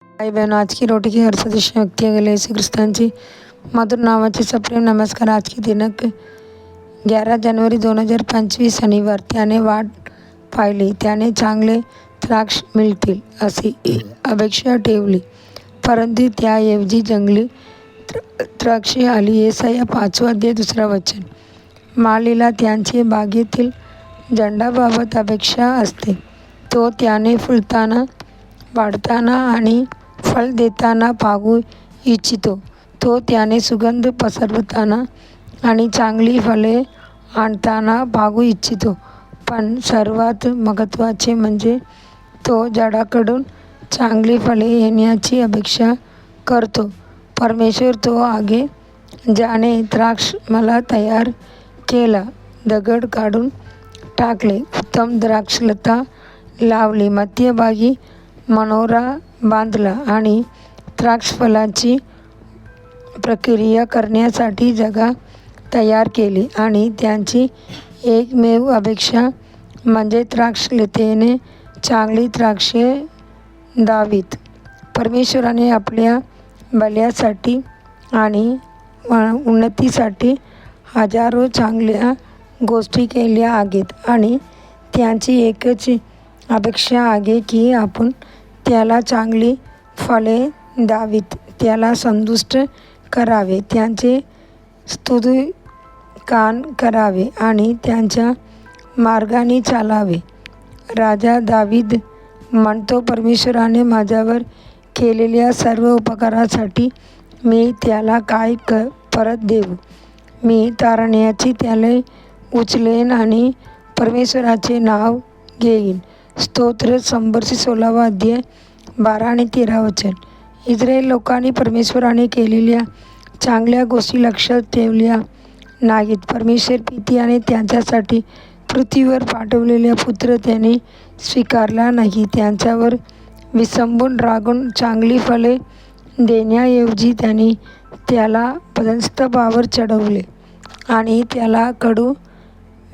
भाई बहनों, आज की रोटी की हर सदस्य व्यक्ती गेले येशू ख्रिस्तांची मधुर नावाचे सप्रेम नमस्कार. आज की दिनांक 11 जानेवारी 2025 शनिवार. त्याने वाट पाहिली, त्याने चांगले द्राक्ष मिळतील अशी अपेक्षा ठेवली, परंतु त्याऐवजी जंगली द्राक्षे आली. येसाया 5 अध्याय 2 वचन. मालीला त्यांची बागेतील झेंड्याबाबत अपेक्षा असते. तो त्याने फुलताना, वाढताना आणि फळ देताना पाहू इच्छितो. तो त्याने सुगंध पसरवताना आणि चांगली फळे आणताना पाहू इच्छितो. पण सर्वात महत्त्वाचे म्हणजे तो झाडाकडून चांगली फळे येण्याची अपेक्षा करतो. परमेश्वर तो आहे ज्याने द्राक्ष मला तयार केला, दगड काढून टाकले, उत्तम द्राक्षलता लावली, मध्यभागी मनोरा बांधला आणि द्राक्षफळाची प्रक्रिया करण्यासाठी जागा तयार केली. आणि त्यांची एकमेव अपेक्षा म्हणजे द्राक्षलतेने चांगली द्राक्षे द्यावीत. परमेश्वराने आपल्या भल्यासाठी आणि उन्नतीसाठी हजारो चांगल्या गोष्टी केल्या आहेत आणि त्यांची एकच अपेक्षा आहे की आपण त्याला चांगली फळे द्यावीत, त्याला संतुष्ट करावे, त्याचे स्तुतिगान करावे आणि त्यांच्या मार्गाने चालावे. राजा दावीद म्हणतो, परमेश्वराने माझ्यावर केलेल्या सर्व उपकारासाठी मी त्याला काय परत देऊ? मी तारण्याची त्याला उचलेन आणि परमेश्वराचे नाव घेईन. स्तोत्र 116 अध्याय 12 आणि 13 वचन. इस्रायल लोकांनी परमेश्वराने केलेल्या चांगल्या गोष्टी लक्षात ठेवल्या नाहीत. परमेश्वर पित्याने त्यांच्यासाठी पृथ्वीवर पाठवलेला पुत्र त्यांनी स्वीकारला नाही. त्यांच्यावर विसंबून रागून चांगली फळे देण्याऐवजी त्यांनी त्याला बलिस्तंभावर चढवले आणि त्याला कडू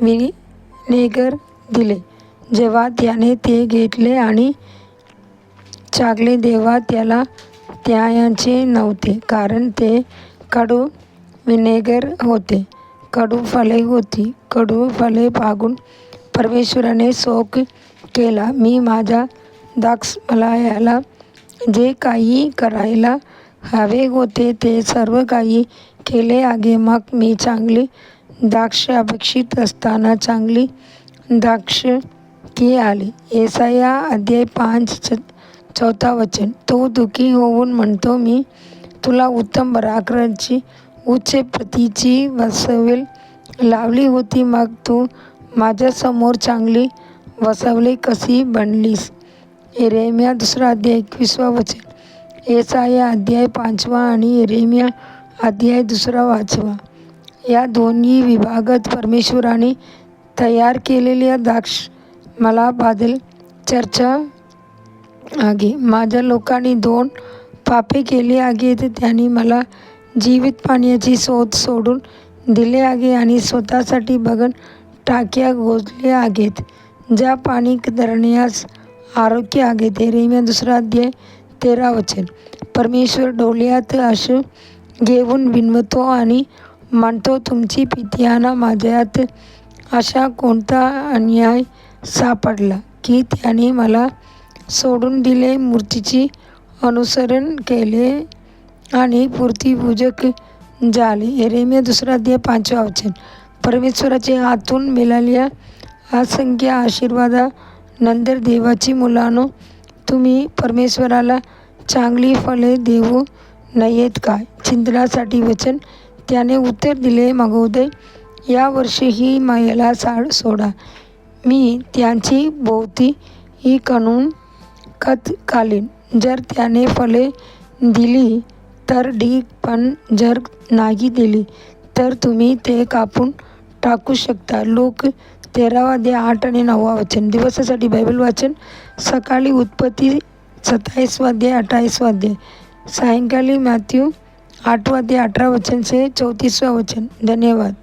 व्हिनेगर दिले. जेव्हा त्याने ते घेतले आणि चाखले तेव्हा त्याला द्यायचे नव्हते, कारण ते कडू व्हिनेगर होते. कडू फळे होती. कडू फळे पाहून परमेश्वराने शोक केला. मी माझ्या द्राक्षमळ्याला जे काही करायला हवे होते ते सर्व काही केले आहे. मग मी चांगली द्राक्ष अपेक्षित असताना चांगली द्राक्ष की आली? येसाया अध्याय 5 4 वचन. तो दुःखी होऊन म्हणतो, मी तुला उत्तम बराराची उच्च प्रतीची वसवेल लावली होती, मग तू माझ्यासमोर चांगली वसवले कशी बनलीस? यिर्मया 2 अध्याय 21 वचन. येसाया अध्याय 5 आणि यिर्मया अध्याय 2 वाचवा. या दोन्ही विभागात परमेश्वराने तयार केलेल्या द्राक्षमळ्याबद्दल चर्चा आहे. माझ्या लोकांनी 2 पापे केली आहेत. त्यांनी मला जीवित पाण्याची शोध सोडून दिले आहे आणि स्वतःसाठी बघण टाक्या खोदल्या आहेत, ज्या पाणी धरण्यास अयोग्य आहेत. यिर्मया 2 अध्याय 13 वचन. परमेश्वर डोळ्यात अश्रू घेऊन विनवतो आणि म्हणतो, तुमची पित्यांना माझ्यात असा कोणता अन्याय सापडला की त्याने मला सोडून दिले, मूर्तीचे अनुसरण केले आणि मूर्तिपूजक झाले? यिर्मया 2 अध्याय 5 वचन. परमेश्वराच्या हातून मिळालेल्या असंख्य आशीर्वादानंतर देवाची मुलांनो, तुम्ही परमेश्वराला चांगली फळे देऊ नयेत काय? चिंतनासाठी वचन. त्याने उत्तर दिले, महोदय, या वर्षीही मला सोडा. मी त्यांची भोवती खणून खत घालीन. जर त्याने फळे दिली तर ठीक, पण जर नाही दिली तर तुम्ही ते कापून टाकू शकता. लोक 13 अध्याय 8 आणि 9 वचन. दिवसासाठी बायबल वाचन. सकाळी उत्पत्ती 27 अध्याय 28 अध्याय. सायंकाळी मॅथ्यू 8 अध्याय 18 वचन से 34 वचन. धन्यवाद.